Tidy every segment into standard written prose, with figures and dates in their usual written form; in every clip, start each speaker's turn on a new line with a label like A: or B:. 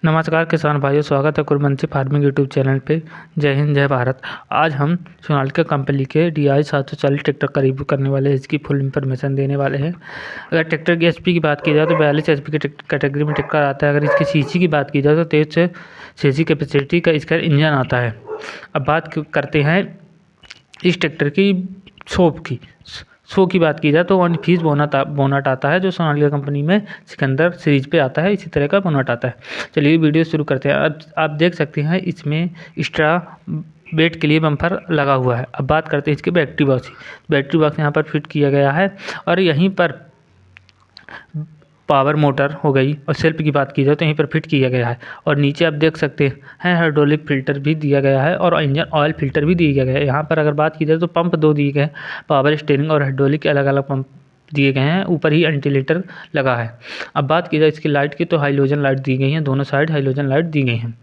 A: नमस्कार किसान भाइयों, स्वागत है कुरबंसी फार्मिंग यूट्यूब चैनल पे। जय हिंद, जय भारत। आज हम सोनालिका कंपनी के DI 740 ट्रैक्टर का रिव्यू करने वाले हैं। इसकी फुल इन्फॉर्मेशन देने वाले हैं। अगर ट्रैक्टर की HP की बात की जाए तो 42 HP की कैटेगरी में ट्रैक्टर आता है। अगर इसकी CC की बात की जाए तो 23 CC कैपेसिटी का इसका इंजन आता है। अब बात करते हैं इस ट्रैक्टर की शो की बात की जाए तो वन फीस बोनट आता है, जो सोनालिका कंपनी में सिकंदर सीरीज पे आता है। इसी तरह का बोनट आता है। चलिए वीडियो शुरू करते हैं। अब आप देख सकते हैं इसमें एक्स्ट्रा वेट के लिए बम्पर लगा हुआ है। अब बात करते हैं इसके बैटरी बॉक्स की। बैटरी बॉक्स यहाँ पर फिट किया गया है और यहीं पर पावर मोटर हो गई और सेल्फ की बात की जाए तो यहीं पर फिट किया गया है। और नीचे आप देख सकते हैं हाइड्रोलिक फिल्टर भी दिया गया है और इंजन ऑयल फिल्टर भी दिया गया है। यहाँ पर अगर बात की जाए तो पंप दो दिए गए हैं, पावर स्टीयरिंग और हाइड्रोलिक के अलग अलग पंप दिए गए हैं। ऊपर ही एंटीलेटर लगा है। अब बात की जाए इसकी लाइट की तो हाइलोजन लाइट दी गई हैं, दोनों साइड हाइलोजन लाइट दी गई हैं।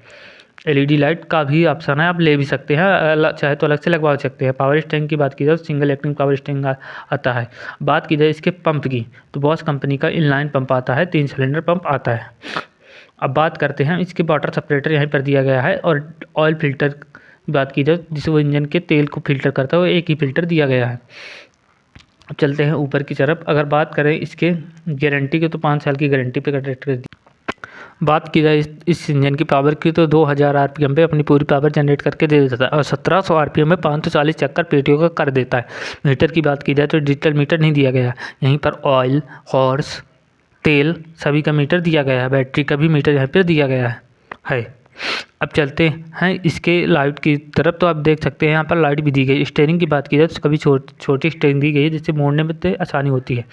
A: LED लाइट का भी ऑप्शन है, आप ले भी सकते हैं, चाहे तो अलग से लगवा सकते हैं। पावर स्टेरिंग की बात की जाए तो सिंगल एक्टिंग पावर स्टेरिंग आता है। बात की जाए इसके पंप की तो बॉश कंपनी का इनलाइन पंप आता है, 3 सिलेंडर पंप आता है। अब बात करते हैं इसके वाटर सेपरेटर यहीं पर दिया गया है और ऑयल फिल्टर की बात की जाए जिसे वो इंजन के तेल को फिल्टर करता है, वो एक ही फिल्टर दिया गया है। अब चलते हैं ऊपर की तरफ। अगर बात करें इसके गारंटी की तो 5 साल की गारंटी पे ट्रैक्टर। बात की जाए इस इंजन की पावर की तो 2000 RPM पे अपनी पूरी पावर जनरेट करके दे देता है और 1700 RPM में 540 चक्कर पेटियों का कर देता है। मीटर की बात की जाए तो डिजिटल मीटर नहीं दिया गया। यहीं पर ऑयल, हॉर्स, तेल सभी का मीटर दिया गया है। बैटरी का भी मीटर यहाँ पर दिया गया है। अब चलते हैं इसके लाइट की तरफ। तो आप देख सकते हैं यहाँ पर लाइट भी दी गई। स्टीयरिंग की बात की जाए तो कभी छोटी स्टीयरिंग दी गई है जिससे मोड़ने में आसानी होती है।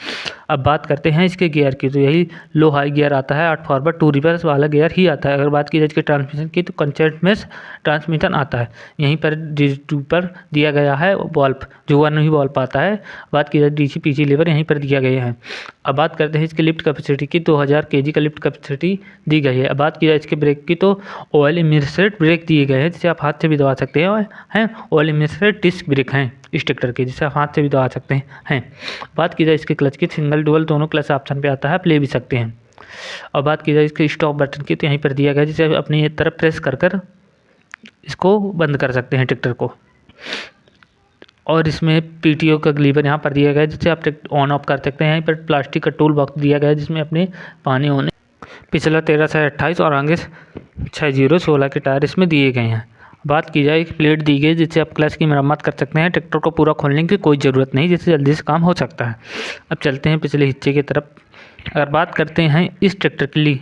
A: अब बात करते हैं इसके गियर की तो यही लो हाई गियर आता है, 8 फॉरवर्ड 2 रिवर्स वाला गियर ही आता है। अगर बात की जाए इसके ट्रांसमिशन की तो कंटिन्यूअस ट्रांसमिशन आता है। यहीं पर पर दिया गया है वॉल्व, जो 1 ही वॉल्व आता है। बात की जाए DC PC लीवर यहीं पर दिया गया है। अब बात करते हैं इसकी लिफ्ट कैपेसिटी की, 2000 kg का लिफ्ट कैपेसिटी दी गई है। अब बात की जाए इसके ब्रेक की तो ऑयल इमर्सेड ब्रेक दिए गए हैं, जिसे आप हाथ से भी दबा सकते हैं। ऑयल इमर्सेड डिस्क ब्रेक हैं इस ट्रैक्टर के, जिसे आप हाथ से भी दबा सकते हैं। बात की जाए इसके क्लच की, सिंगल डुअल दोनों क्लच ऑप्शन पे आता है, आप ले भी सकते हैं। और बात की जाए इसके स्टॉप बटन की तो यहीं पर दिया गया, जिसे अपनी तरफ प्रेस कर इसको बंद कर सकते हैं ट्रैक्टर को। और इसमें PTO का लीवर यहाँ पर दिया गया है, जिससे आप ऑन ऑफ कर सकते हैं। यहीं पर प्लास्टिक का टूल बॉक्स दिया गया है, जिसमें अपने पानी होने पिछला 13 से 28 और आगे 60-16 के टायर इसमें दिए गए हैं। बात की जाए एक प्लेट दी गई जिससे आप क्लच की मरम्मत कर सकते हैं। ट्रैक्टर को पूरा खोलने की कोई ज़रूरत नहीं, जिससे जल्दी से काम हो सकता है। अब चलते हैं पिछले हिस्से की तरफ। अगर बात करते हैं इस ट्रैक्टर के लिए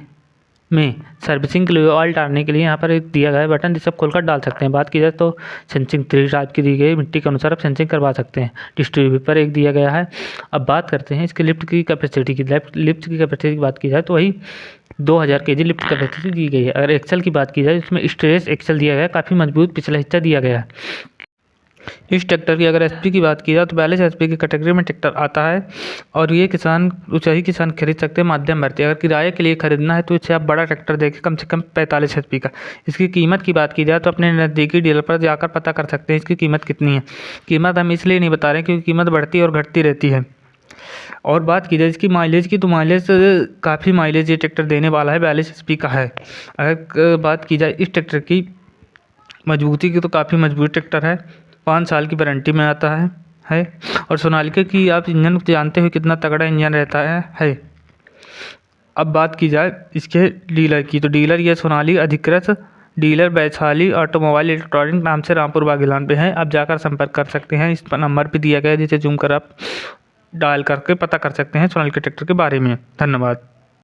A: में सर्विसिंग के लिए ऑयल डालने के लिए यहाँ पर एक दिया गया है बटन, जिसे आप खोलकर डाल सकते हैं। बात की जाए तो सेंसिंग 3 टाइप की दी गई, मिट्टी के अनुसार आप सेंसिंग करवा सकते हैं। डिस्ट्रीब्यूटर एक दिया गया है। अब बात करते हैं इसके लिफ्ट की कैपेसिटी की। लिफ्ट की कैपेसिटी की बात की जाए तो वही 2000 kg लिफ्ट कैपेसिटी दी गई है। अगर एक्सल की बात की जाए इसमें स्ट्रेस एक्सल दिया गया है, काफ़ी मजबूत पिछला हिस्सा दिया गया है। इस ट्रैक्टर की अगर SP की बात की जाए तो 42 HP की कैटेगरी में ट्रैक्टर आता है और ये ऊंचाई किसान खरीद सकते हैं मध्यम भर्ती। अगर किराए के लिए खरीदना है तो इससे आप बड़ा ट्रैक्टर देखें, कम से कम 45 HP का। इसकी कीमत की बात की जाए तो अपने नज़दीकी डीलर पर जाकर पता कर सकते हैं इसकी कीमत कितनी है। कीमत हम इसलिए नहीं बता रहे क्योंकि कीमत बढ़ती और घटती रहती है। और बात की जाए इसकी माइलेज की तो माइलेज काफ़ी माइलेज ये ट्रैक्टर देने वाला है, 42 HP का है। अगर बात की जाए इस ट्रैक्टर की मजबूती की तो काफ़ी मजबूत ट्रैक्टर है, 5 साल की वारंटी में आता है। और सोनालिका की आप इंजन जानते हो कितना तगड़ा इंजन रहता है। अब बात की जाए इसके डीलर की तो डीलर ये सोनाली अधिकृत डीलर वैशाली ऑटोमोबाइल इलेक्ट्रॉनिक नाम से रामपुर बागेलान पे है। आप जाकर संपर्क कर सकते हैं, इस नंबर पे दिया गया है, जिसे जूम कर आप डायल करके पता कर सकते हैं सोनालिका ट्रैक्टर के बारे में। धन्यवाद।